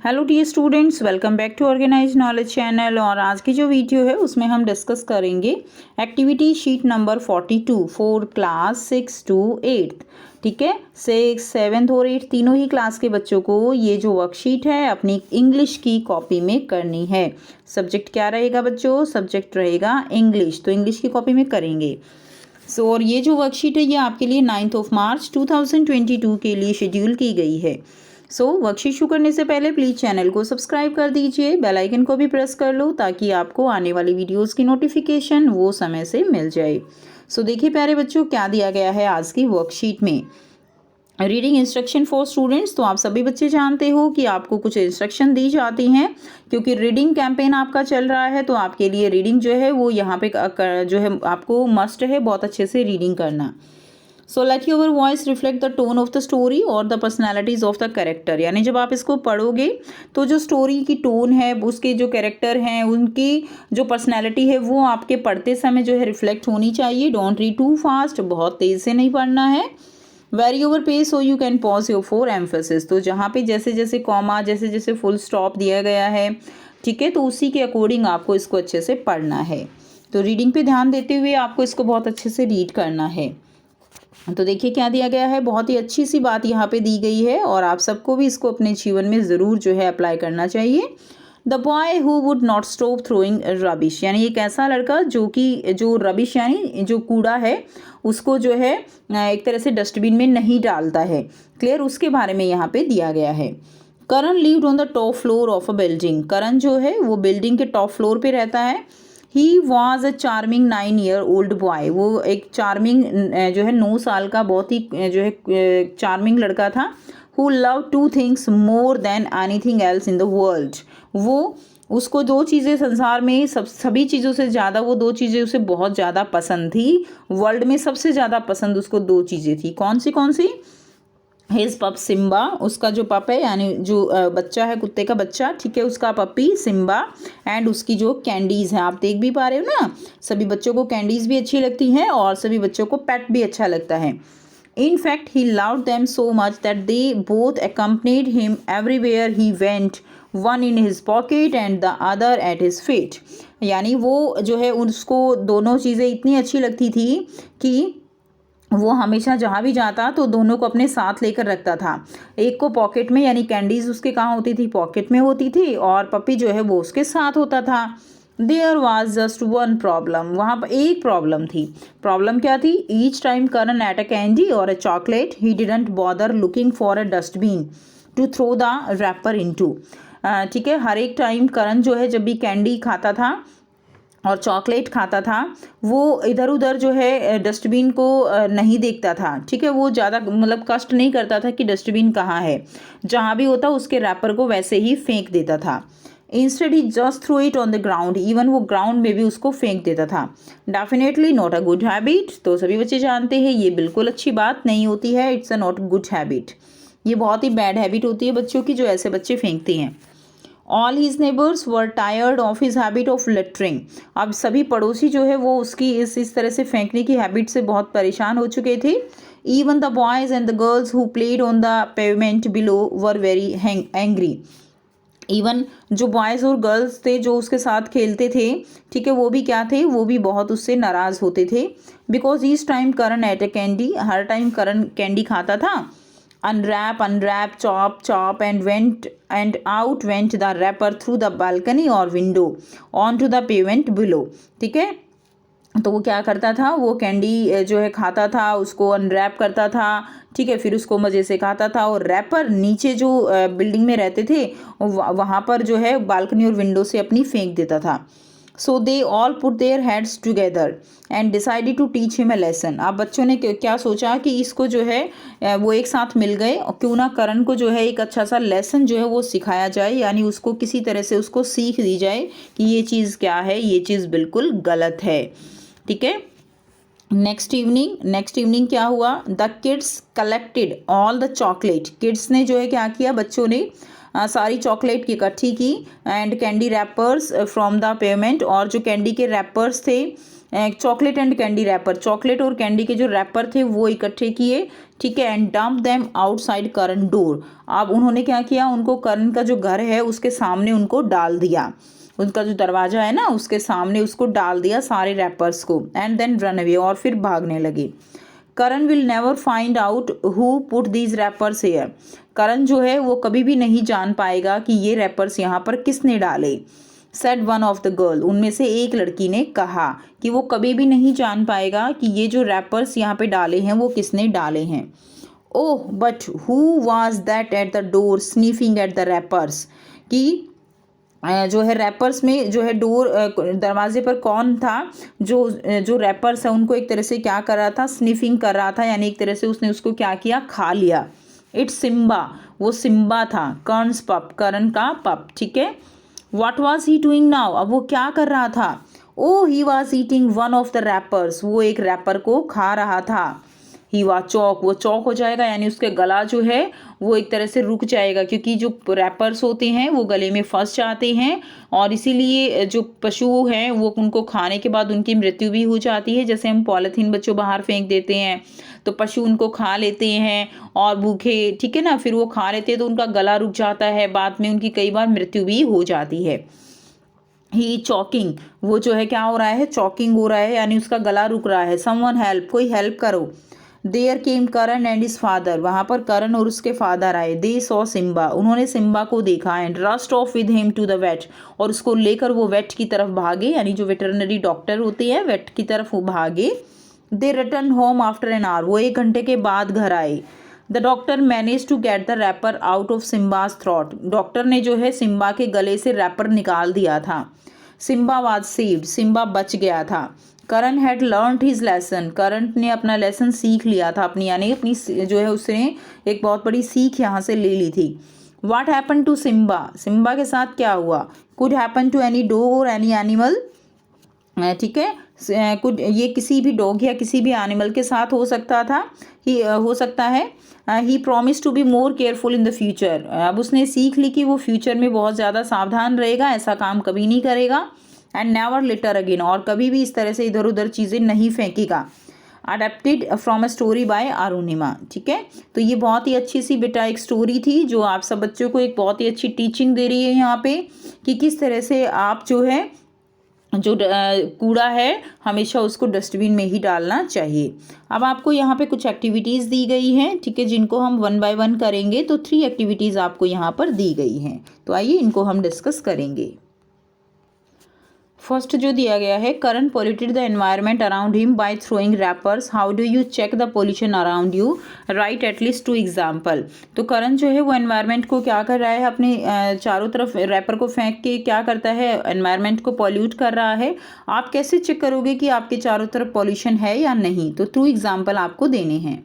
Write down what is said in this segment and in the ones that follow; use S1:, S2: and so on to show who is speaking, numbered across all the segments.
S1: Hello dear students, welcome back to organise knowledge channel. और आज की जो वीडियो है उसमें हम डिस्कस करेंगे activity sheet number 42 for class 6 to 8। ठीक है, 6, 7 और 8 तीनों ही क्लास के बच्चों को ये जो वर्कशीट है अपनी इंग्लिश की कॉपी में करनी है। सब्जेक्ट क्या रहेगा बच्चों? सब्जेक्ट रहेगा इंग्लिश, तो इंग्लिश की कॉपी में करेंगे। और ये जो वर्कशीट है ये आपके लिए 9 मार्च 2022 के लिए शेड्यूल की गई है। वर्कशीट शुरू करने से पहले प्लीज़ चैनल को सब्सक्राइब कर दीजिए, बेल आइकन को भी प्रेस कर लो ताकि आपको आने वाली वीडियोस की नोटिफिकेशन वो समय से मिल जाए। देखिए प्यारे बच्चों, क्या दिया गया है आज की वर्कशीट में। Reading instruction for students. तो आप सभी बच्चे जानते हो कि आपको कुछ इंस्ट्रक्शन दी जाती हैं, क्योंकि रीडिंग कैंपेन आपका चल रहा है, तो आपके लिए रीडिंग जो है वो यहाँ पे जो है आपको मस्ट है बहुत अच्छे से रीडिंग करना। Let your voice reflect the tone of the story और the personalities of the character. यानी जब आप इसको पढ़ोगे तो जो स्टोरी की टोन है, उसके जो कैरेक्टर हैं, उनकी जो पर्सनैलिटी है वो आपके पढ़ते समय जो है रिफ्लेक्ट होनी चाहिए। डोंट रीड टू फास्ट, बहुत तेज़ से नहीं पढ़ना है। Very over page so you can pause your for emphasis. तो जहाँ पे जैसे जैसे कॉमा, जैसे जैसे फुल स्टॉप दिया गया है, ठीक है, तो उसी के अकॉर्डिंग आपको इसको अच्छे से पढ़ना है। तो रीडिंग पे ध्यान देते हुए आपको इसको बहुत अच्छे से रीड करना है। तो देखिए क्या दिया गया है, बहुत ही अच्छी सी बात यहाँ पे दी गई है और आप सबको भी इसको अपने जीवन में ज़रूर जो है अप्लाई करना चाहिए। The boy who would not stop throwing rubbish. यानी एक ऐसा लड़का जो रबिश यानी जो कूड़ा है उसको जो है एक तरह से डस्टबिन में नहीं डालता है। क्लियर, उसके बारे में यहाँ पे दिया गया है। Karan lived on the top floor of a building. Karan जो है वो बिल्डिंग के टॉप फ्लोर पे रहता है। He was a charming 9-year-old boy. वो एक चार्मिंग जो है 9 साल का बहुत ही जो है चार्मिंग लड़का था। Who love 2 things more than anything else in the world. वो उसको 2 चीज़ें संसार में सभी चीज़ों से ज़्यादा, वो 2 चीज़ें उसे बहुत ज़्यादा पसंद थी। वर्ल्ड में सबसे ज़्यादा पसंद उसको 2 चीज़ें थी। कौन सी? हिज पप सिम्बा, उसका जो पप है यानी जो बच्चा है, कुत्ते का बच्चा, ठीक है, उसका पपी सिम्बा। एंड उसकी जो कैंडीज़ हैं, आप देख भी पा रहे हो ना, सभी बच्चों को कैंडीज़ भी अच्छी लगती हैं और सभी बच्चों को पेट भी अच्छा लगता है। In fact he loved them so much that they both accompanied him everywhere he went, one in his pocket and the other at his feet. यानी वो जो है उसको दोनों चीज़ें इतनी अच्छी लगती थी कि वो हमेशा जहाँ भी जाता तो दोनों को अपने साथ लेकर रखता था। एक को पॉकेट में, यानी कैंडीज़ उसके कहाँ होती थी? पॉकेट में होती थी, और पपी जो है वो उसके साथ होता था। There was just one problem. वहाँ पर एक प्रॉब्लम थी। प्रॉब्लम क्या थी? Each time Karan ate a candy और a chocolate he didn't bother looking for a dustbin to throw the wrapper into. ठीक है, हर एक टाइम करण जो है जब भी कैंडी खाता था और चॉकलेट खाता था, वो इधर उधर जो है डस्टबिन को नहीं देखता था। ठीक है, वो ज़्यादा मतलब कष्ट नहीं करता था कि डस्टबिन कहाँ है। जहाँ भी होता उसके रैपर को वैसे ही फेंक देता था। Instead he just throw it on the ground. Even वो ग्राउंड में भी उसको फेंक देता था। Definitely not a good habit. तो सभी बच्चे जानते हैं ये बिल्कुल अच्छी बात नहीं होती है। It's a not good habit. ये बहुत ही बैड हैबिट होती है बच्चों की, जो ऐसे बच्चे फेंकते हैं। All his neighbours were tired of his habit of littering. अब सभी पड़ोसी जो है वो उसकी इस तरह से फेंकने की हैबिट से बहुत परेशान हो चुके थे। Even the boys and the girls who played on the pavement below were very angry. Even जो बॉयज़ और गर्ल्स थे जो उसके साथ खेलते थे, ठीक है, वो भी क्या थे? वो भी बहुत उससे नाराज़ होते थे। Because each time Karan ate a candy, हर टाइम करण कैंडी खाता था। Unwrap, chop, and out went the wrapper through the balcony or window onto the pavement below। ठीक है, तो वो क्या करता था? वो कैंडी जो है खाता था, उसको अनरैप करता था, ठीक है, फिर उसको मज़े से खाता था और रैपर नीचे जो बिल्डिंग में रहते थे वहाँ पर जो है बालकनी और विंडो से अपनी फेंक देता था। So they all put their heads together and decided to teach him a lesson. अब बच्चों ने क्या सोचा कि इसको जो है वो एक साथ मिल गए और क्यों ना करण को जो है एक अच्छा सा लेसन जो है वो सिखाया जाए, यानी उसको किसी तरह से उसको सीख दी जाए कि ये चीज़ क्या है, ये चीज़ बिल्कुल गलत है। ठीक है, नेक्स्ट इवनिंग क्या हुआ? The kids collected all the chocolate. Kids ने जो है क्या किया? बच्चों ने सारी चॉकलेट की इकट्ठी की। And candy wrappers from the pavement, और जो कैंडी के रैपर्स थे chocolate and candy wrapper, chocolate और कैंडी के जो रैपर थे वो इकट्ठे किए, ठीक है, and dump them outside Karan door. अब उन्होंने क्या किया, उनको करण का जो घर है उसके सामने उनको डाल दिया, उनका जो दरवाजा है ना उसके सामने उसको डाल दिया सारे रैपर्स को, एंड देन रन अवे, और फिर भागने लगे। Karan will never find out who put these wrappers here, Karan जो है वो कभी भी नहीं जान पाएगा कि ये रैपर्स यहाँ पर किसने डाले। Said one of the girl, उनमें से एक लड़की ने कहा कि वो कभी भी नहीं जान पाएगा कि ये जो रैपर्स यहाँ पे डाले हैं वो किसने डाले हैं। Oh but who was that at the door sniffing at the wrappers, कि जो है रैपर्स में जो है डोर दरवाजे पर कौन था जो जो रैपर्स है उनको एक तरह से क्या कर रहा था, स्निफिंग कर रहा था, यानी एक तरह से उसने उसको क्या किया, खा लिया। इट्स सिम्बा, वो सिम्बा था, कर्न्स पप, करण का पप, ठीक है। What was he doing now, अब वो क्या कर रहा था। Oh he was eating one of the wrappers, वो एक रैपर को खा रहा था। ही वाज चौक, वो चौक हो जाएगा, यानी उसके गला जो है वो एक तरह से रुक जाएगा, क्योंकि जो रैपर्स होते हैं वो गले में फंस जाते हैं, और इसीलिए जो पशु हैं वो उनको खाने के बाद उनकी मृत्यु भी हो जाती है। जैसे हम पॉलीथीन बच्चों बाहर फेंक देते हैं तो पशु उनको खा लेते हैं और भूखे, ठीक है ना, फिर वो खा लेते हैं तो उनका गला रुक जाता है, बाद में उनकी कई बार मृत्यु भी हो जाती है। ही चॉकिंग, वो जो है क्या हो रहा है, चॉकिंग हो रहा है, यानी उसका गला रुक रहा है। समवन हेल्प, कोई हेल्प करो। There came Karan and his father, वहाँ पर करण और उसके फादर आए। दे सॉ सिम्बा, उन्होंने सिम्बा को देखा। And rushed off with him to the vet, और उसको लेकर वो वेट की तरफ भागे, यानी जो वेटरनरी डॉक्टर होते हैं वेट की तरफ वो भागे। They return home after an hour, वो 1 घंटे के बाद घर आए। The doctor manage to get the wrapper out of Simba's throat, doctor ने जो है सिम्बा के गले से रैपर निकाल दिया था। सिम्बा वाज सेव्ड, सिम्बा बच गया था। करण हैड लर्नड हिज लेसन, करण ने अपना लेसन सीख लिया था, अपनी यानी अपनी जो है उसने एक बहुत बड़ी सीख यहाँ से ले ली थी। What happen to Simba, Simba के साथ क्या हुआ। Could happen to any dog or any animal, ठीक है, कुछ ये किसी भी डॉग या किसी भी एनिमल के साथ हो सकता था, ही हो सकता है। He promise to be more careful in the future, अब उसने सीख ली कि वो फ्यूचर में बहुत ज़्यादा सावधान रहेगा, ऐसा काम कभी नहीं करेगा। एंड नेवर लिटर अगेन, और कभी भी इस तरह से इधर उधर चीज़ें नहीं फेंकेगा। Adapted from a story by Arunima, ठीक है। तो ये बहुत ही अच्छी सी बेटा एक स्टोरी थी जो आप सब बच्चों को एक बहुत ही अच्छी टीचिंग दे रही है यहाँ पे, कि किस तरह से आप जो है जो कूड़ा है हमेशा उसको डस्टबिन में ही डालना चाहिए। अब आपको यहाँ पे कुछ एक्टिविटीज़ दी गई हैं, ठीक है, जिनको हम 1 बाय 1 करेंगे। तो 3 एक्टिविटीज़ आपको यहाँ पर दी गई हैं, तो आइए इनको हम डिस्कस करेंगे। फर्स्ट जो दिया गया है, Karan polluted the environment around him by throwing wrappers, how do you check the pollution around you, write at least 2 example. तो करण जो है वो एनवायरनमेंट को क्या कर रहा है, अपने चारों तरफ रैपर को फेंक के क्या करता है, एनवायरनमेंट को पॉल्यूट कर रहा है। आप कैसे चेक करोगे कि आपके चारों तरफ पॉल्यूशन है या नहीं, तो 2 एग्जाम्पल आपको देने हैं।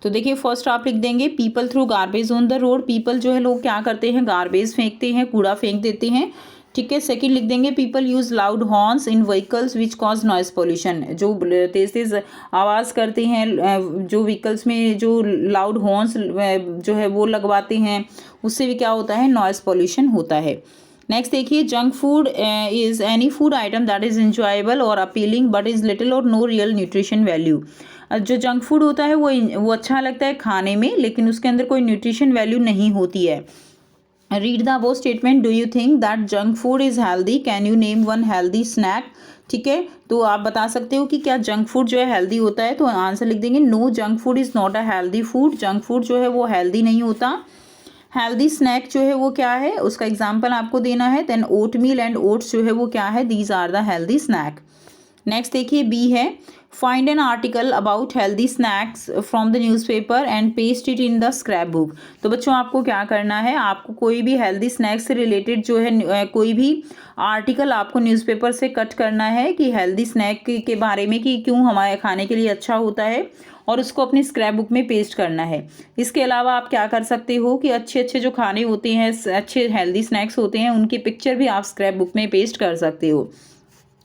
S1: तो देखिए फर्स्ट आप लिख देंगे, people through garbage on the road, people जो है लोग क्या करते हैं, गार्बेज फेंकते हैं, कूड़ा फेंक देते हैं, ठीक है। सेकंड लिख देंगे, people use loud horns in vehicles which cause noise pollution, जो तेज तेज आवाज़ करते हैं, जो व्हीकल्स में जो लाउड हॉर्न्स जो है वो लगवाते हैं, उससे भी क्या होता है, नॉइज पोल्यूशन होता है। नेक्स्ट देखिए, junk food is any food item that is enjoyable और अपीलिंग बट इज लिटिल और नो रियल न्यूट्रिशन वैल्यू, जो जंक फूड होता है वो अच्छा लगता है खाने में, लेकिन उसके अंदर कोई न्यूट्रिशन वैल्यू नहीं होती है। Read the above statement, do you think that junk food is healthy, can you name one healthy snack, ठीक है। तो आप बता सकते हो कि क्या जंक फूड जो है हेल्दी होता है, तो आंसर लिख देंगे, no junk food is not a healthy food, junk food जो है वो हेल्दी नहीं होता। हेल्दी स्नैक जो है वो क्या है, उसका एग्जाम्पल आपको देना है। Then oatmeal and oats जो है वो क्या है, these are the healthy snack. Next देखिए बी है, find an article about healthy snacks from the newspaper and paste it in the scrapbook. तो बच्चों आपको क्या करना है, आपको कोई भी हेल्दी स्नैक्स से रिलेटेड जो है कोई भी आर्टिकल आपको न्यूज़पेपर से कट करना है कि हेल्दी स्नैक के बारे में, कि क्यों हमारे खाने के लिए अच्छा होता है, और उसको अपनी स्क्रैप बुक में पेस्ट करना है। इसके अलावा आप क्या कर सकते हो कि अच्छे अच्छे जो खाने होते हैं, अच्छे हेल्दी स्नैक्स होते हैं, उनकी पिक्चर भी आप स्क्रैप बुक में पेस्ट कर सकते हो।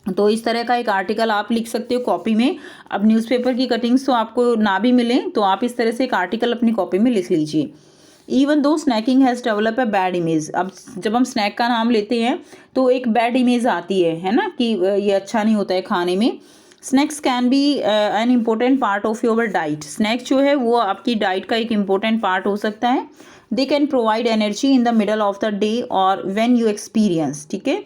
S1: तो इस तरह का एक आर्टिकल आप लिख सकते हो कॉपी में। अब न्यूज़पेपर की कटिंग्स तो आपको ना भी मिले तो आप इस तरह से एक आर्टिकल अपनी कॉपी में लिख लीजिए। Even though snacking has develop a bad image. अब जब हम स्नैक का नाम लेते हैं तो एक बैड इमेज आती है ना, कि ये अच्छा नहीं होता है खाने में। Snacks can be an important part of your diet. Snack जो है वो आपकी डाइट का एक इम्पोर्टेंट पार्ट हो सकता है। They can provide energy in the middle of the day और व्हेन यू एक्सपीरियंस, ठीक है,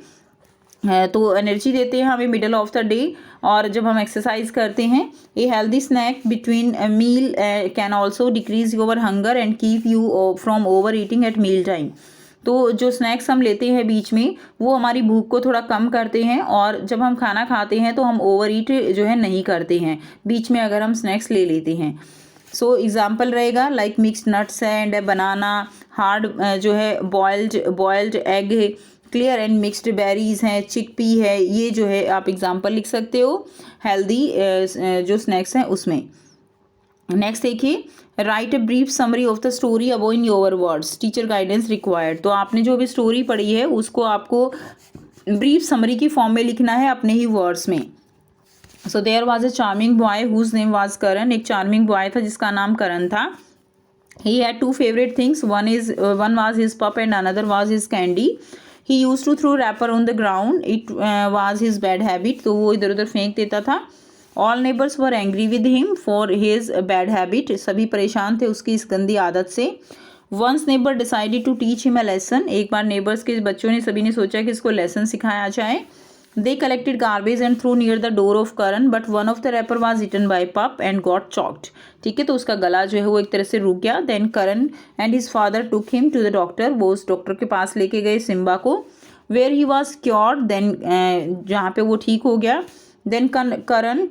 S1: तो एनर्जी देते हैं हमें मिडल ऑफ द डे और जब हम एक्सरसाइज करते हैं। A healthy snack between meal can also decrease your hunger and keep you from overeating at meal time. तो जो स्नैक्स हम लेते हैं बीच में वो हमारी भूख को थोड़ा कम करते हैं, और जब हम खाना खाते हैं तो हम ओवर ईट जो है नहीं करते हैं बीच में अगर हम स्नैक्स ले लेते हैं। सो एग्जाम्पल रहेगा like mixed nuts and banana, hard जो है बॉयल्ड एग है, क्लियर एंड मिक्स्ड बेरीज हैं, चिकपी है, ये जो है आप एग्जाम्पल लिख सकते हो हेल्दी जो स्नैक्स हैं उसमें। नेक्स्ट देखिए, right a brief summary of the story above in your words, teacher guidance required. तो आपने जो भी स्टोरी पढ़ी है उसको आपको ब्रीफ समरी की फॉर्म में लिखना है अपने ही वर्ड्स में। So there was a charming boy whose name was Karan. एक चार्मिंग बॉय था जिसका नाम करण था। He had two favourite things, one was his pup and another was his candy. He use to throw wrapper on the ground, it was his bad habit. तो वो इधर उधर फेंक देता था। All neighbours were angry with him for his bad habit. सभी परेशान थे उसकी इस गंदी आदत से। Once neighbour decided to teach him a lesson. एक बार नेबर्स के बच्चों ने सभी ने सोचा कि इसको लेसन सिखाया जाए। They collected garbage and threw near the door of Karan, but one of the wrapper was eaten by pup and got choked. ठीक है, तो उसका गला जो है वो एक तरह से रुक गया। Then Karan and his father took him to the doctor. वो उस डॉक्टर के पास लेके गए सिम्बा को। Where he was cured, then जहाँ पे वो ठीक हो गया। देन करण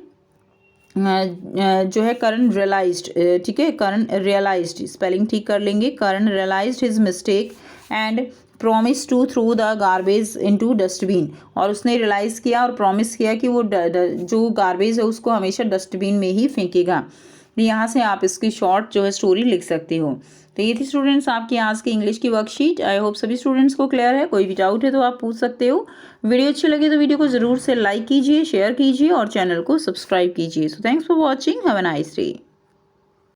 S1: जो है करण रियलाइज्ड, ठीक है, करण रियलाइज्ड, स्पेलिंग ठीक कर लेंगे, Karan realised his mistake and promise to throw the garbage into dustbin. और उसने रियलाइज़ किया और प्रॉमिस किया कि वो जो गार्बेज है उसको हमेशा डस्टबिन में ही फेंकेगा। यहाँ से आप इसकी शॉर्ट जो है स्टोरी लिख सकते हो। तो ये थी स्टूडेंट्स आपकी आज की इंग्लिश की वर्कशीट। आई होप सभी स्टूडेंट्स को क्लियर है। कोई भी डाउट है तो आप पूछ सकते हो। वीडियो अच्छी लगे तो वीडियो को ज़रूर से लाइक कीजिए, शेयर कीजिए और चैनल को सब्सक्राइब कीजिए। So thanks for watching, have a nice day.